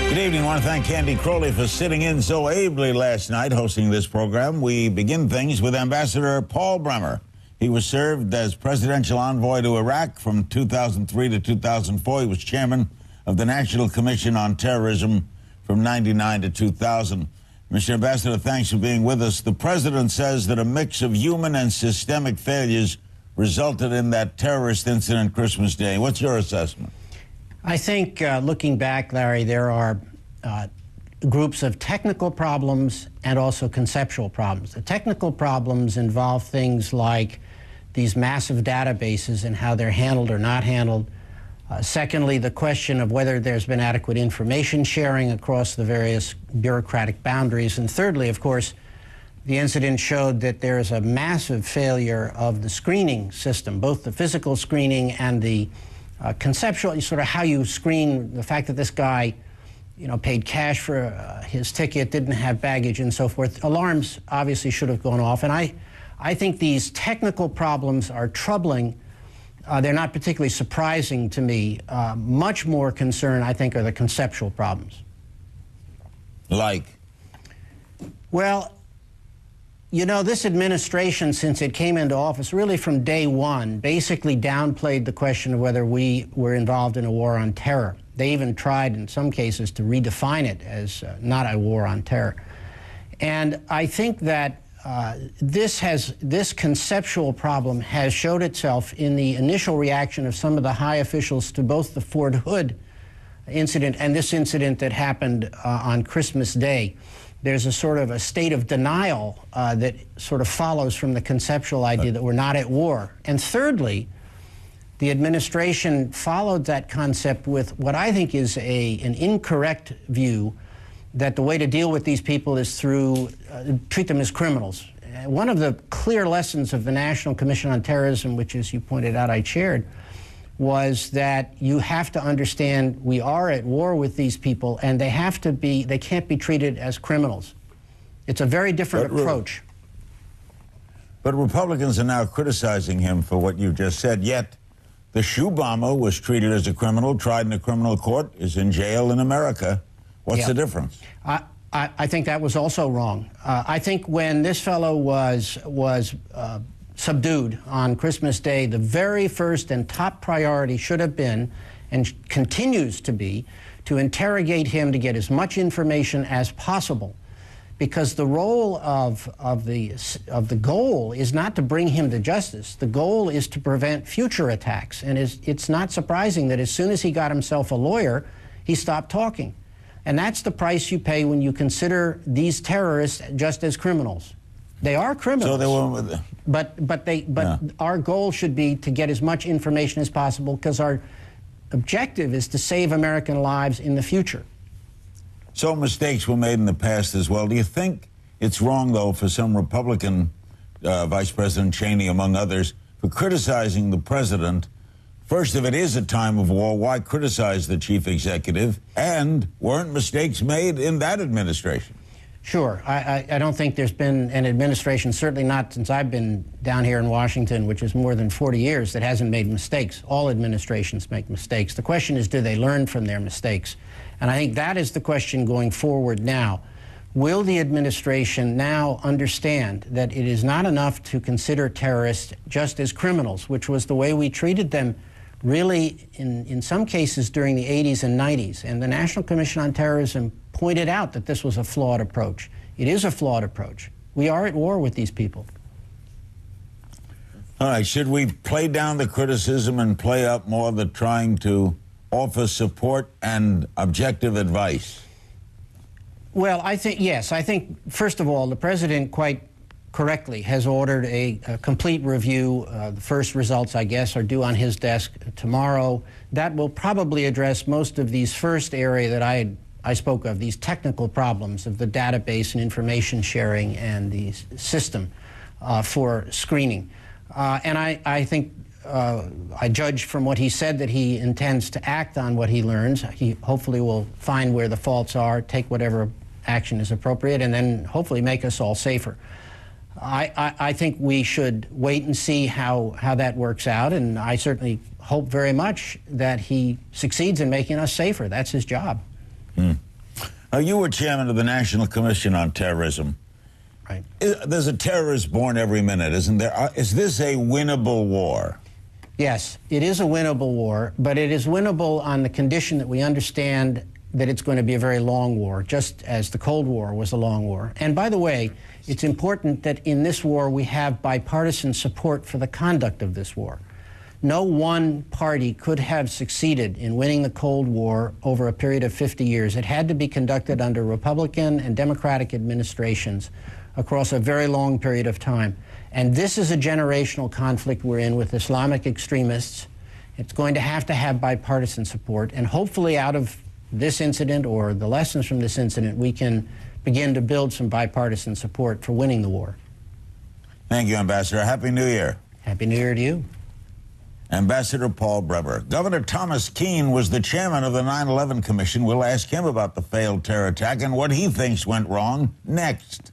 Good evening. I want to thank Candy Crowley for sitting in so ably last night hosting this program. We begin things with Ambassador Paul Bremer. He was served as presidential envoy to Iraq from 2003 to 2004. He was chairman of the National Commission on Terrorism from 99 to 2000. Mr. Ambassador, thanks for being with us. The president says that a mix of human and systemic failures resulted in that terrorist incident Christmas Day. What's your assessment? I think, looking back, Larry, there are groups of technical problems and also conceptual problems. The technical problems involve things like these massive databases and how they're handled or not handled. Secondly, the question of whether there's been adequate information sharing across the various bureaucratic boundaries. And thirdly, of course, the incident showed that there is a massive failure of the screening system, both the physical screening and the conceptual, sort of how you screen. The fact that this guy, paid cash for his ticket, didn't have baggage and so forth. Alarms obviously should have gone off. And I think these technical problems are troubling. They're not particularly surprising to me. Much more concern, I think, are the conceptual problems. Like? Well, this administration, since it came into office, really from day one, basically downplayed the question of whether we were involved in a war on terror. They even tried, in some cases, to redefine it as not a war on terror. And I think that this conceptual problem has showed itself in the initial reaction of some of the high officials to both the Fort Hood incident and this incident that happened on Christmas Day. There's a sort of a state of denial that sort of follows from the conceptual idea that we're not at war. And thirdly, the administration followed that concept with what I think is an incorrect view that the way to deal with these people is through treat them as criminals. One of the clear lessons of the National Commission on Terrorism, which, as you pointed out, I chaired, was that you have to understand we are at war with these people, and they can't be treated as criminals. It's a very different approach. But Republicans are now criticizing him for what you just said, yet the shoe bomber was treated as a criminal, tried in a criminal court, is in jail in America. What's the difference? I think that was also wrong. I think when this fellow was subdued on Christmas Day, the very first and top priority should have been, and continues to be, to interrogate him to get as much information as possible. Because the role of the goal is not to bring him to justice. The goal is to prevent future attacks. And it's not surprising that as soon as he got himself a lawyer, he stopped talking. And that's the price you pay when you consider these terrorists just as criminals. They are criminals. So they were, our goal should be to get as much information as possible, because our objective is to save American lives in the future. So mistakes were made in the past as well. Do you think it's wrong, though, for some Republican, Vice President Cheney, among others, for criticizing the president? First, if it is a time of war, why criticize the chief executive? And weren't mistakes made in that administration? Sure. I don't think there's been an administration, certainly not since I've been down here in Washington, which is more than 40 years, that hasn't made mistakes. All administrations make mistakes. The question is, do they learn from their mistakes? And I think that is the question going forward now. Will the administration now understand that it is not enough to consider terrorists just as criminals, which was the way we treated them really in some cases during the 80s and 90s. And the National Commission on Terrorism pointed out that this was a flawed approach. It is a flawed approach. We are at war with these people. All right, should we play down the criticism and play up more the trying to offer support and objective advice? Well, I think, yes. I think, first of all, the president quite correctly has ordered a complete review. The first results, I guess, are due on his desk tomorrow. That will probably address most of these first area that I spoke of, these technical problems of the database and information sharing and the system for screening. And I think I judge from what he said that he intends to act on what he learns. He hopefully will find where the faults are, take whatever action is appropriate, and then hopefully make us all safer. I think we should wait and see how that works out, and I certainly hope very much that he succeeds in making us safer. That's his job. You were chairman of the National Commission on Terrorism. Right. There's a terrorist born every minute, isn't there? Is this a winnable war? Yes, it is a winnable war, but it is winnable on the condition that we understand that it's going to be a very long war, just as the Cold War was a long war. And by the way, it's important that in this war we have bipartisan support for the conduct of this war. No one party could have succeeded in winning the Cold War over a period of 50 years. It had to be conducted under Republican and Democratic administrations across a very long period of time. And this is a generational conflict we're in with Islamic extremists. It's going to have bipartisan support, and hopefully out of this incident or the lessons from this incident, we can begin to build some bipartisan support for winning the war. Thank you, Ambassador. Happy New Year. Happy New Year to you. Ambassador Paul Bremer. Governor Thomas Keene was the chairman of the 9/11 Commission. We'll ask him about the failed terror attack and what he thinks went wrong next.